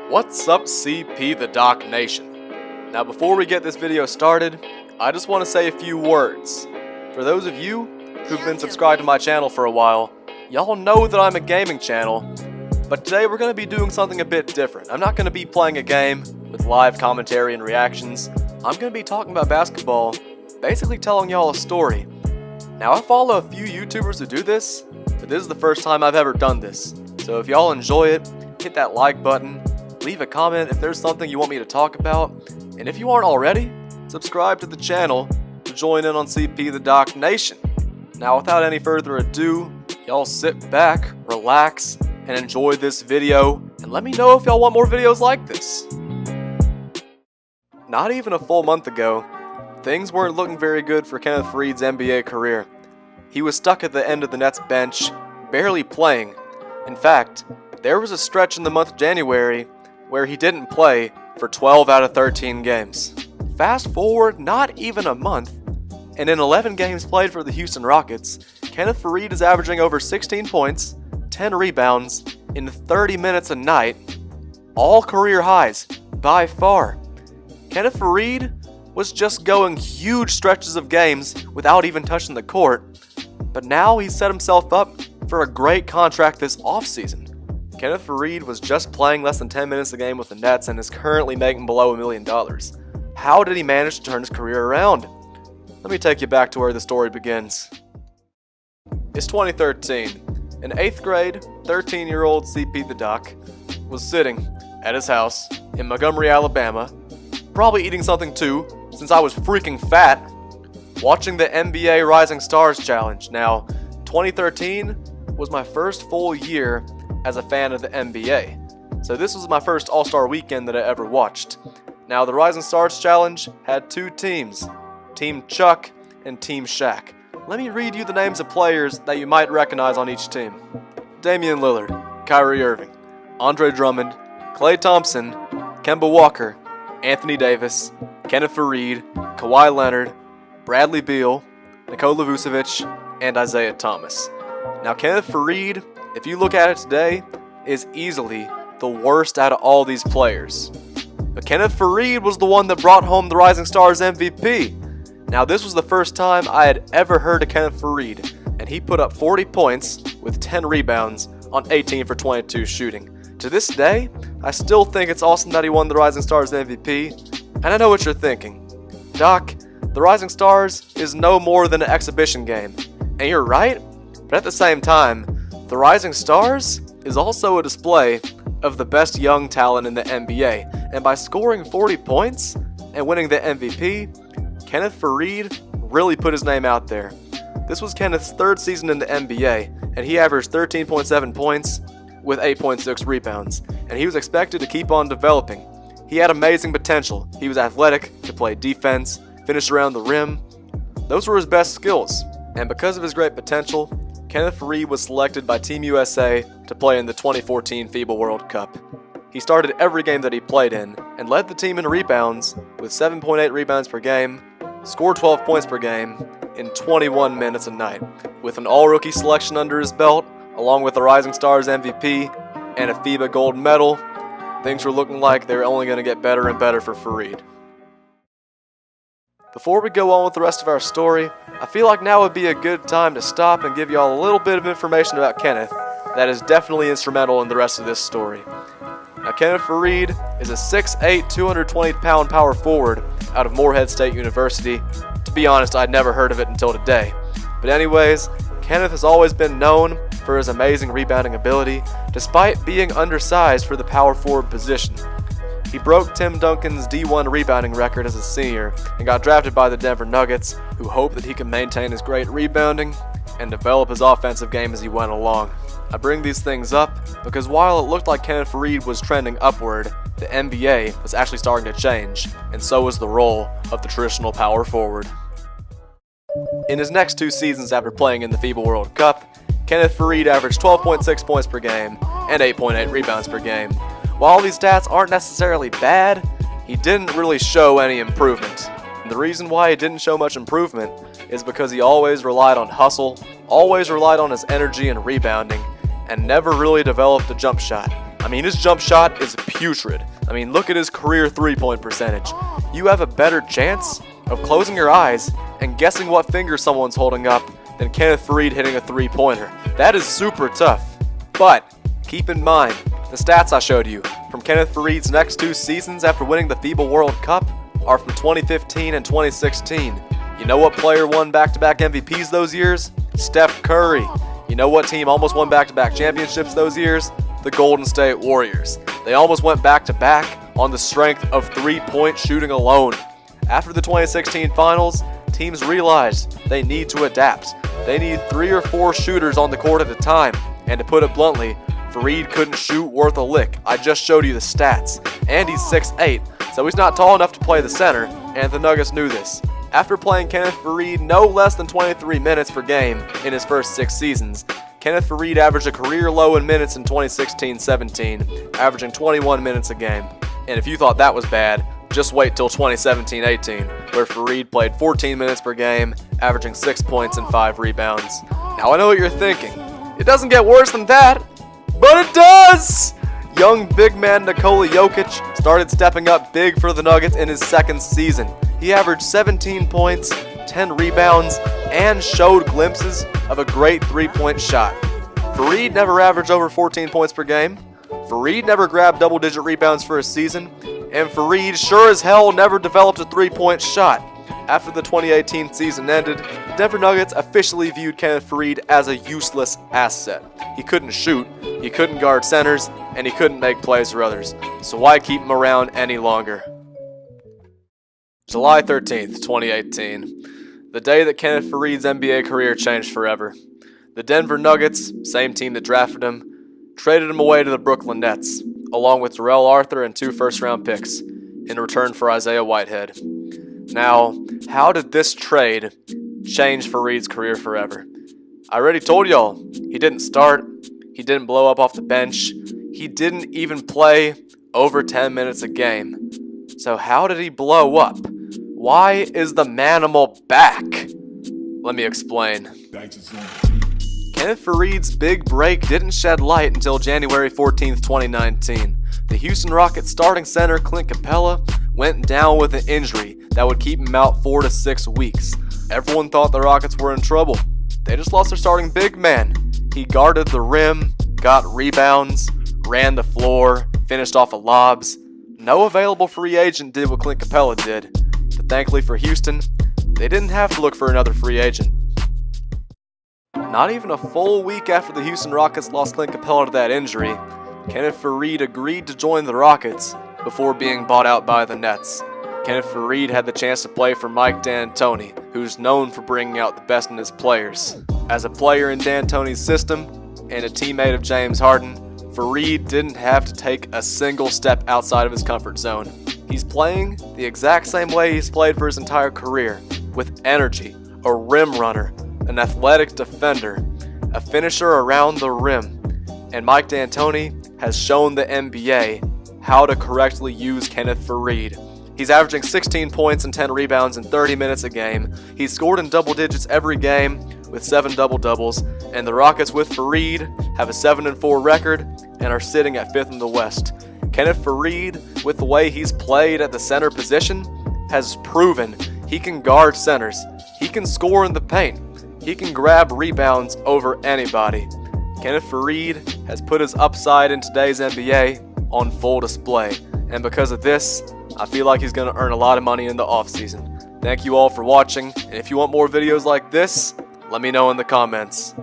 What's up, CP the Doc Nation? Now before we get this video started, I just want to say a few words. For those of you who've been subscribed to my channel for a while, y'all know that I'm a gaming channel, but today we're going to be doing something a bit different. I'm not going to be playing a game with live commentary and reactions. I'm going to be talking about basketball, basically telling y'all a story. Now I follow a few YouTubers who do this, but this is the first time I've ever done this. So if y'all enjoy it, hit that like button, leave a comment if there's something you want me to talk about, and if you aren't already, subscribe to the channel to join in on CP the Doc Nation. Now without any further ado, y'all sit back, relax, and enjoy this video, and let me know if y'all want more videos like this. Not even a full month ago, things weren't looking very good for Kenneth Faried's NBA career. He was stuck at the end of the Nets bench, barely playing. In fact, there was a stretch in the month of January where he didn't play for 12 out of 13 games. Fast forward not even a month, and in 11 games played for the Houston Rockets, Kenneth Faried is averaging over 16 points, 10 rebounds, in 30 minutes a night, all career highs, by far. Kenneth Faried was just going huge stretches of games without even touching the court, but now he's set himself up for a great contract this offseason. Kenneth Faried was just playing less than 10 minutes a game with the Nets and is currently making below $1 million. How did he manage to turn his career around? Let me take you back to where the story begins. It's 2013. In 8th grade, 13-year-old CP the Doc was sitting at his house in Montgomery, Alabama, probably eating something too, since I was freaking fat, watching the NBA Rising Stars Challenge. Now, 2013 was my first full year as a fan of the NBA, so this was my first All-Star weekend that I ever watched. Now, the Rising Stars Challenge had two teams, Team Chuck and Team Shaq. Let me read you the names of players that you might recognize on each team. Damian Lillard, Kyrie Irving, Andre Drummond, Klay Thompson, Kemba Walker, Anthony Davis, Kenneth Faried, Kawhi Leonard, Bradley Beal, Nikola Vucevic, and Isaiah Thomas. Now, Kenneth Faried, if you look at it today, is easily the worst out of all these players. But Kenneth Faried was the one that brought home the Rising Stars MVP. Now, this was the first time I had ever heard of Kenneth Faried, and he put up 40 points with 10 rebounds on 18 for 22 shooting. To this day, I still think it's awesome that he won the Rising Stars MVP, and I know what you're thinking. Doc, the Rising Stars is no more than an exhibition game. And you're right, but at the same time, the Rising Stars is also a display of the best young talent in the NBA, and by scoring 40 points and winning the MVP, Kenneth Faried really put his name out there. This was Kenneth's third season in the NBA, and he averaged 13.7 points with 8.6 rebounds, and he was expected to keep on developing. He had amazing potential. He was athletic, could play defense, finish around the rim. Those were his best skills, and because of his great potential, Kenneth Faried was selected by Team USA to play in the 2014 FIBA World Cup. He started every game that he played in and led the team in rebounds with 7.8 rebounds per game, scored 12 points per game in 21 minutes a night. With an all-rookie selection under his belt, along with the Rising Stars MVP and a FIBA gold medal, things were looking like they were only going to get better and better for Faried. Before we go on with the rest of our story, I feel like now would be a good time to stop and give y'all a little bit of information about Kenneth that is definitely instrumental in the rest of this story. Now, Kenneth Faried is a 6'8", 220-pound power forward out of Morehead State University. To be honest, I'd never heard of it until today. But anyways, Kenneth has always been known for his amazing rebounding ability, despite being undersized for the power forward position. He broke Tim Duncan's D1 rebounding record as a senior and got drafted by the Denver Nuggets, who hope that he can maintain his great rebounding and develop his offensive game as he went along. I bring these things up because while it looked like Kenneth Faried was trending upward, the NBA was actually starting to change, and so was the role of the traditional power forward. In his next two seasons after playing in the FIBA World Cup, Kenneth Faried averaged 12.6 points per game and 8.8 rebounds per game. While these stats aren't necessarily bad, he didn't really show any improvement. And the reason why he didn't show much improvement is because he always relied on hustle, always relied on his energy and rebounding, and never really developed a jump shot. I mean, his jump shot is putrid. I mean, look at his career three-point percentage. You have a better chance of closing your eyes and guessing what finger someone's holding up than Kenneth Faried hitting a three-pointer. That is super tough. But keep in mind, the stats I showed you from Kenneth Faried's next 2 seasons after winning the FIBA World Cup are from 2015 and 2016. You know what player won back-to-back MVPs those years? Steph Curry. You know what team almost won back-to-back championships those years? The Golden State Warriors. They almost went back-to-back on the strength of three-point shooting alone. After the 2016 finals, teams realized they need to adapt. They need 3 or 4 shooters on the court at a time. And to put it bluntly, Faried couldn't shoot worth a lick. I just showed you the stats. And he's 6'8", so he's not tall enough to play the center, and the Nuggets knew this. After playing Kenneth Faried no less than 23 minutes per game in his first 6 seasons, Kenneth Faried averaged a career low in minutes in 2016-17, averaging 21 minutes a game. And if you thought that was bad, just wait till 2017-18, where Faried played 14 minutes per game, averaging 6 points and 5 rebounds. Now I know what you're thinking. It doesn't get worse than that, but it does! Young big man Nikola Jokic started stepping up big for the Nuggets in his second season. He averaged 17 points, 10 rebounds, and showed glimpses of a great three-point shot. Faried never averaged over 14 points per game. Faried never grabbed double-digit rebounds for a season. And Faried sure as hell never developed a three-point shot. After the 2018 season ended, the Denver Nuggets officially viewed Kenneth Faried as a useless asset. He couldn't shoot, he couldn't guard centers, and he couldn't make plays for others. So why keep him around any longer? July 13th, 2018. The day that Kenneth Faried's NBA career changed forever. The Denver Nuggets, same team that drafted him, traded him away to the Brooklyn Nets, along with Terrell Arthur and 2 first-round picks, in return for Isaiah Whitehead. Now, how did this trade change Faried's career forever? I already told y'all, he didn't start, he didn't blow up off the bench, he didn't even play over 10 minutes a game. So how did he blow up? Why is the manimal back? Let me explain. Kenneth Faried's big break didn't shed light until January 14th, 2019. The Houston Rockets starting center Clint Capella went down with an injury that would keep him out 4 to 6 weeks. Everyone thought the Rockets were in trouble. They just lost their starting big man. He guarded the rim, got rebounds, ran the floor, finished off of lobs. No available free agent did what Clint Capella did. But thankfully for Houston, they didn't have to look for another free agent. Not even a full week after the Houston Rockets lost Clint Capella to that injury, Kenneth Faried agreed to join the Rockets before being bought out by the Nets. Kenneth Faried had the chance to play for Mike D'Antoni, who's known for bringing out the best in his players. As a player in D'Antoni's system and a teammate of James Harden, Faried didn't have to take a single step outside of his comfort zone. He's playing the exact same way he's played for his entire career, with energy, a rim runner, an athletic defender, a finisher around the rim. And Mike D'Antoni has shown the NBA how to correctly use Kenneth Faried. He's averaging 16 points and 10 rebounds in 30 minutes a game. He's scored in double digits every game with 7 double-doubles. And the Rockets with Faried have a 7-4 record and are sitting at 5th in the West. Kenneth Faried, with the way he's played at the center position, has proven he can guard centers. He can score in the paint. He can grab rebounds over anybody. Kenneth Faried has put his upside in today's NBA on full display. And because of this, I feel like he's going to earn a lot of money in the offseason. Thank you all for watching, and if you want more videos like this, let me know in the comments.